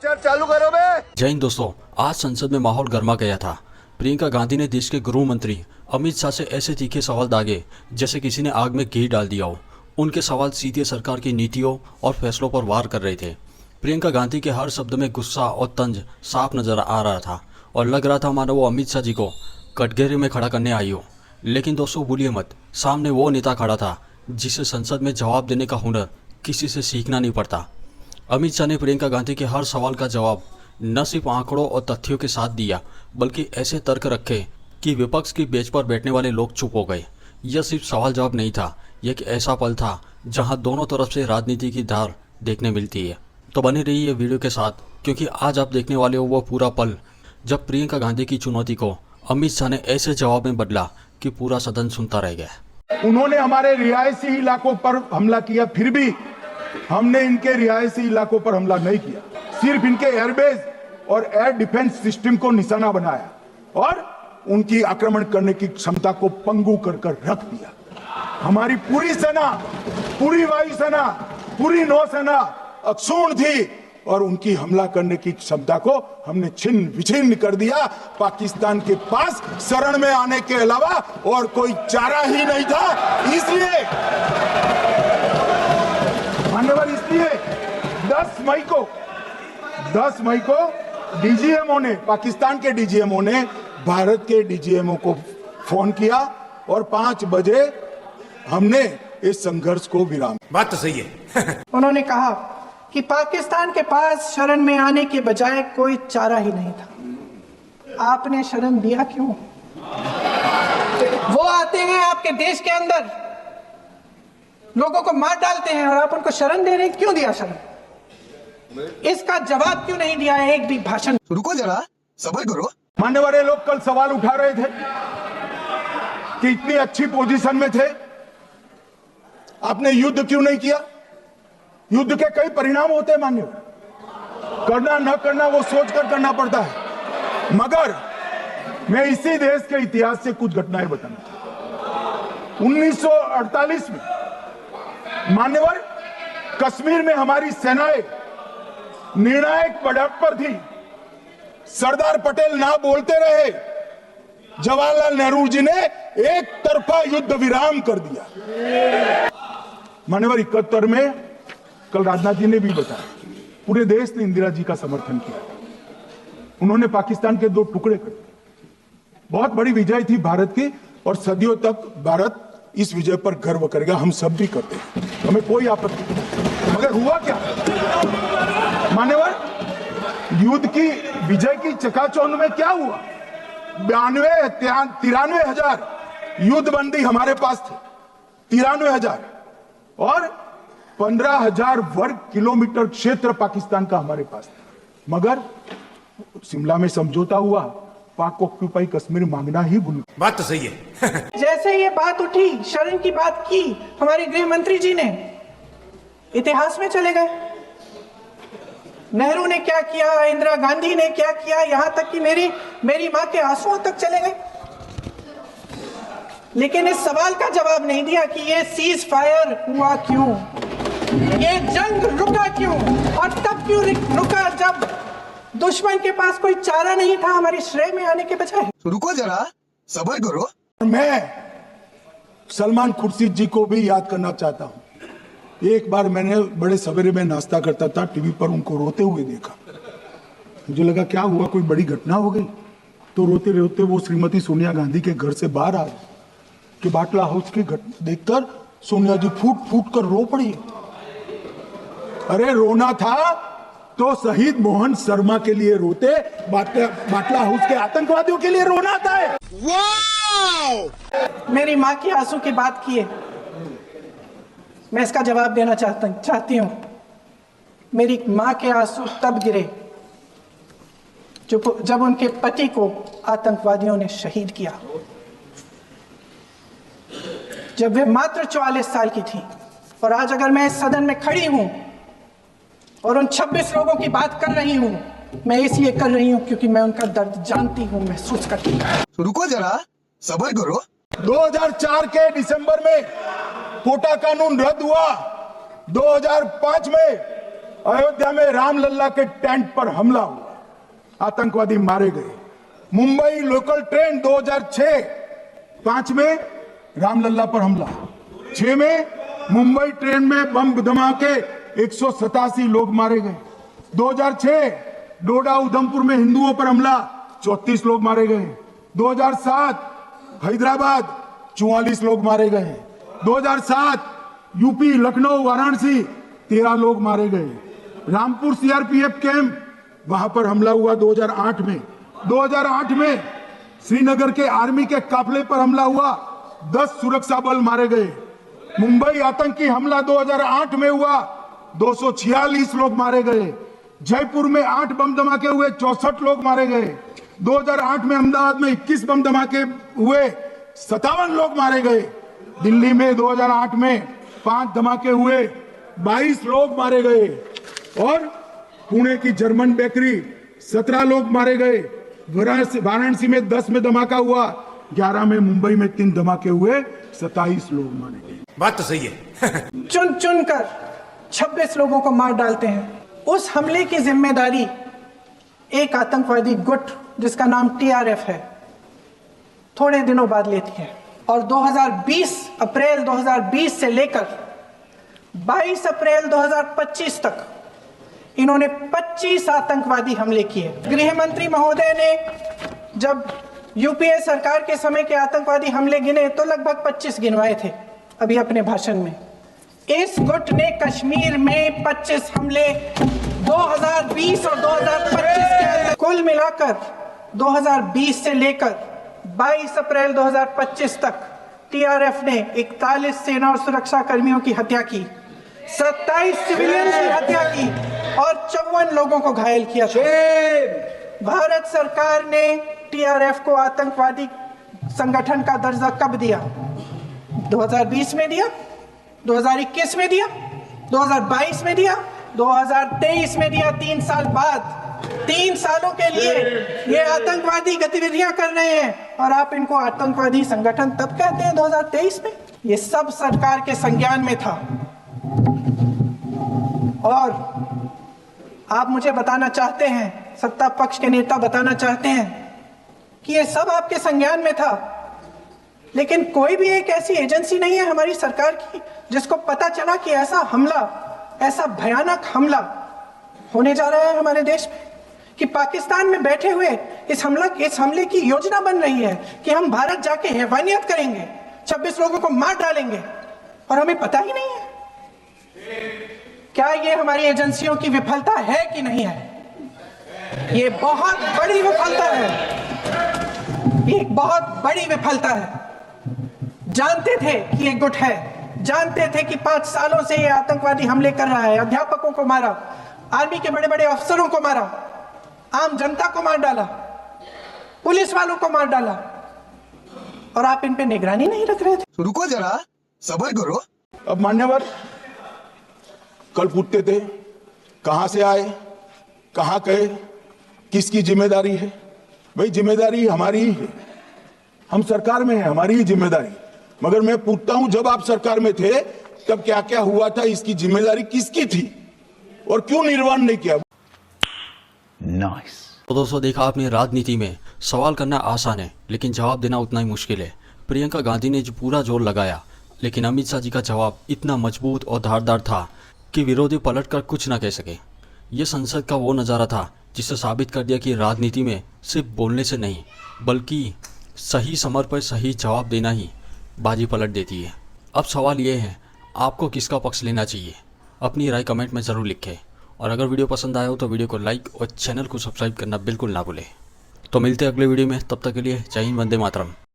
चालू करो बे। जय हिंद दोस्तों, आज संसद में माहौल गर्मा गया था। प्रियंका गांधी ने देश के गृह मंत्री अमित शाह से ऐसे तीखे सवाल दागे जैसे किसी ने आग में घी डाल दिया हो। उनके सवाल सीधे सरकार की नीतियों और फैसलों पर वार कर रहे थे। प्रियंका गांधी के हर शब्द में गुस्सा और तंज साफ नजर आ रहा था और लग रहा था मानो वो अमित शाह जी को कटघरे में खड़ा करने आई हो। लेकिन दोस्तों भूलिए मत, सामने वो नेता खड़ा था जिसे संसद में जवाब देने का हुनर किसी से सीखना नहीं पड़ता। अमित शाह ने प्रियंका गांधी के हर सवाल का जवाब न सिर्फ आंकड़ों और तथ्यों के साथ दिया, बल्कि ऐसे तर्क रखे कि विपक्ष की बेंच पर बैठने वाले लोग चुप हो गए। यह सिर्फ सवाल जवाब नहीं था, यह एक ऐसा पल था जहां दोनों तरफ से राजनीति की धार देखने मिलती है। तो बने रहिए वीडियो के साथ, क्योंकि आज आप देखने वाले हो वो पूरा पल जब प्रियंका गांधी की चुनौती को अमित शाह ने ऐसे जवाब में बदला कि पूरा सदन सुनता रह गया। उन्होंने हमारे रिहायशी इलाकों पर हमला किया, फिर भी हमने इनके रिहायशी इलाकों पर हमला नहीं किया। सिर्फ इनके एयरबेस और एयर डिफेंस सिस्टम को निशाना बनाया और उनकी आक्रमण करने की क्षमता को पंगु कर रख दिया। हमारी पूरी सेना, पूरी वायुसेना, पूरी नौसेना अक्षुण्ण थी और उनकी हमला करने की क्षमता को हमने छिन्न विछिन्न कर दिया। पाकिस्तान के पास शरण में आने के अलावा और कोई चारा ही नहीं था। इसलिए मान्यवर, इसलिए 10 मई को डीजीएमओ ने, पाकिस्तान के डीजीएमओ ने भारत के डीजीएमओ को फोन किया और 5 बजे हमने इस संघर्ष को विराम। बात तो सही है। उन्होंने कहा कि पाकिस्तान के पास शरण में आने के बजाय कोई चारा ही नहीं था। आपने शरण दिया क्यों? वो आते हैं आपके देश के अंदर, लोगों को मार डालते हैं और आप उनको शरण दे रहे हैं। क्यों दिया शरण? इसका जवाब क्यों नहीं दिया एक भी भाषण? रुको जरा, सब्र करो। मान्यवर, लोग कल सवाल उठा रहे थे कि इतनी अच्छी पोजीशन में थे, आपने युद्ध क्यों नहीं किया? युद्ध के कई परिणाम होते हैं मान्यवर, करना न करना वो सोचकर करना पड़ता है। मगर मैं इसी देश के इतिहास से कुछ घटनाएं बताऊंगा। 1948 में मान्यवर, कश्मीर में हमारी सेनाएं निर्णायक बढ़त पर थी। सरदार पटेल ना बोलते रहे, जवाहरलाल नेहरू जी ने एक तरफा युद्ध विराम कर दिया। मान्यवर, 71 में कल राजनाथ जी ने भी बताया, पूरे देश ने इंदिरा जी का समर्थन किया। उन्होंने पाकिस्तान के 2 टुकड़े कर दिए। बहुत बड़ी विजय थी भारत की और सदियों तक भारत इस विजय पर गर्व करेगा। हम सब भी करते हैं, हमें कोई आपत्ति नहीं। मगर हुआ क्या मान्यवर, युद्ध की विजय की चकाचौंध में क्या हुआ? 93 हजार युद्ध बंदी हमारे पास थे, 93,000, और 15,000 वर्ग किलोमीटर क्षेत्र पाकिस्तान का हमारे पास था। मगर शिमला में समझौता हुआ, पाक ऑक्यूपाई कश्मीर मांगना ही भूल। बात तो सही है। जैसे ये बात उठी, शरण की बात की, हमारे गृह मंत्री जी ने इतिहास में चले गए। नेहरू ने क्या किया, इंदिरा गांधी ने क्या किया, यहां तक कि मेरी मां के आंसुओं तक चले गए। लेकिन इस सवाल का जवाब नहीं दिया कि ये सीज फायर हुआ क्यों, ये जंग रुका क्यों, और तब क्यों रुका जब दुश्मन के पास कोई चारा नहीं था हमारे श्रेय में आने के बजाय। रुको जरा, सब्र करो। मैं सलमान खुर्शीद जी को भी याद करना चाहता हूं। एक बार मैंने बड़े सवेरे में नाश्ता करता था, टीवी पर उनको रोते हुए देखा। मुझे लगा क्या हुआ, कोई बड़ी घटना हो गई। तो रोते रोते वो श्रीमती सोनिया गांधी के घर से बाहर आ कि बाटला हाउस की घटना देखकर सोनिया जी फूट फूट कर रो पड़ी। अरे रोना था तो शहीद मोहन शर्मा के लिए रोते, बाटला हाउस के आतंकवादियों के लिए रोना आता है। मेरी माँ की आंसू की बात की है, मैं इसका जवाब देना चाहती हूँ। मेरी माँ के आंसू तब गिरे जब उनके पति को आतंकवादियों ने शहीद किया, जब वे मात्र 44 साल की थी। और आज अगर मैं इस सदन में खड़ी हूं और उन 26 लोगों की बात कर रही हूं, मैं इसलिए कर रही हूं क्योंकि मैं उनका दर्द जानती हूं, महसूस करती हूं। रुको जरा, सब्र करो। 2004 के दिसंबर में कोटा कानून रद्द हुआ। 2005 में अयोध्या में रामलल्ला के टेंट पर हमला हुआ, आतंकवादी मारे गए। मुंबई लोकल ट्रेन 2006-5 में रामलल्ला पर हमला, 6 में मुंबई ट्रेन में बम धमाके 187 लोग मारे गए। 2006 डोडा उधमपुर में हिंदुओं पर हमला, 34 लोग मारे गए। 2007 हैदराबाद 44 लोग मारे गए। 2007 यूपी लखनऊ वाराणसी 13 लोग मारे गए। रामपुर सीआरपीएफ कैंप, वहां पर हमला हुआ 2008 में। 2008 में श्रीनगर के आर्मी के काफिले पर हमला हुआ, 10 सुरक्षा बल मारे गए। मुंबई आतंकी हमला 2008 में हुआ, 246 लोग मारे गए। जयपुर में 8 बम धमाके हुए, 64 लोग मारे गए। 2008 में अहमदाबाद में 21 बम धमाके हुए, 57 लोग मारे गए। दिल्ली में 2008 में 5 धमाके हुए, 22 लोग मारे गए। और पुणे की जर्मन बेकरी 17 लोग मारे गए। वाराणसी में 10 में धमाका हुआ, 11 में मुंबई में 3 धमाके हुए, 27 लोग मारे गए। बात तो सही है। चुन चुन कर 26 लोगों को मार डालते हैं। उस हमले की जिम्मेदारी एक आतंकवादी गुट जिसका नाम टीआरएफ है थोड़े दिनों बाद लेती है। और 2020 अप्रैल 2020 से लेकर 22 अप्रैल 2025 तक इन्होंने 25 आतंकवादी हमले किए। गृह मंत्री महोदय ने जब यूपीए सरकार के समय के आतंकवादी हमले गिने तो लगभग 25 गिनवाए थे अभी अपने भाषण में। इस गुट ने कश्मीर में 25 हमले 2020 और 2025 के अंदर, कुल मिलाकर 2020 से लेकर 22 अप्रैल 2025 तक टीआरएफ ने 41 सेना और सुरक्षा कर्मियों की हत्या की, 27 सिविलियन की हत्या की और 54 लोगों को घायल किया था। भारत सरकार ने टीआरएफ को आतंकवादी संगठन का दर्जा कब दिया? 2020 में दिया, 2021 में दिया, 2022 में दिया, 2023 में दिया। 3 साल बाद, 3 सालों के लिए ये आतंकवादी गतिविधियां कर रहे हैं और आप इनको आतंकवादी संगठन तब कहते हैं 2023 में? ये सब सरकार के संज्ञान में था। और आप मुझे बताना चाहते हैं, सत्ता पक्ष के नेता बताना चाहते हैं कि ये सब आपके संज्ञान में था, लेकिन कोई भी एक ऐसी एजेंसी नहीं है हमारी सरकार की जिसको पता चला कि ऐसा हमला, ऐसा भयानक हमला होने जा रहा है हमारे देश में, कि पाकिस्तान में बैठे हुए इस हमले की योजना बन रही है कि हम भारत जाके हैवानियत करेंगे, 26 लोगों को मार डालेंगे और हमें पता ही नहीं है। क्या ये हमारी एजेंसियों की विफलता है कि नहीं है? ये बहुत बड़ी विफलता है, ये एक बहुत बड़ी विफलता है। जानते थे कि ये गुट है, जानते थे कि 5 सालों से ये आतंकवादी हमले कर रहा है, अध्यापकों को मारा, आर्मी के बड़े बड़े अफसरों को मारा, आम जनता को मार डाला, पुलिस वालों को मार डाला, और आप इन पे निगरानी नहीं रख रहे थे। रुको जरा, सब्र करो। अब मान्यवर कल पूछते थे कहां से आए, कहां गए, किसकी जिम्मेदारी है? भाई जिम्मेदारी हमारी ही है, हम सरकार में है, हमारी ही जिम्मेदारी। मगर मैं पूछता हूं जब आप सरकार में थे तब क्या क्या हुआ था, इसकी जिम्मेदारी किसकी थी और क्यों निर्वहन नहीं किया? तो दोस्तों देखा आपने, राजनीति में सवाल करना आसान है लेकिन जवाब देना उतना ही मुश्किल है। प्रियंका गांधी ने जो पूरा जोर लगाया, लेकिन अमित शाह जी का जवाब इतना मजबूत और धारदार था कि विरोधी पलट कर कुछ ना कह सके। ये संसद का वो नज़ारा था जिससे साबित कर दिया कि राजनीति में सिर्फ बोलने से नहीं बल्कि सही समय पर सही जवाब देना ही बाजी पलट देती है। अब सवाल ये है, आपको किसका पक्ष लेना चाहिए? अपनी राय कमेंट में ज़रूर लिखें और अगर वीडियो पसंद आया हो तो वीडियो को लाइक और चैनल को सब्सक्राइब करना बिल्कुल ना भूलें। तो मिलते हैं अगले वीडियो में, तब तक के लिए जय हिंद, वंदे मातरम।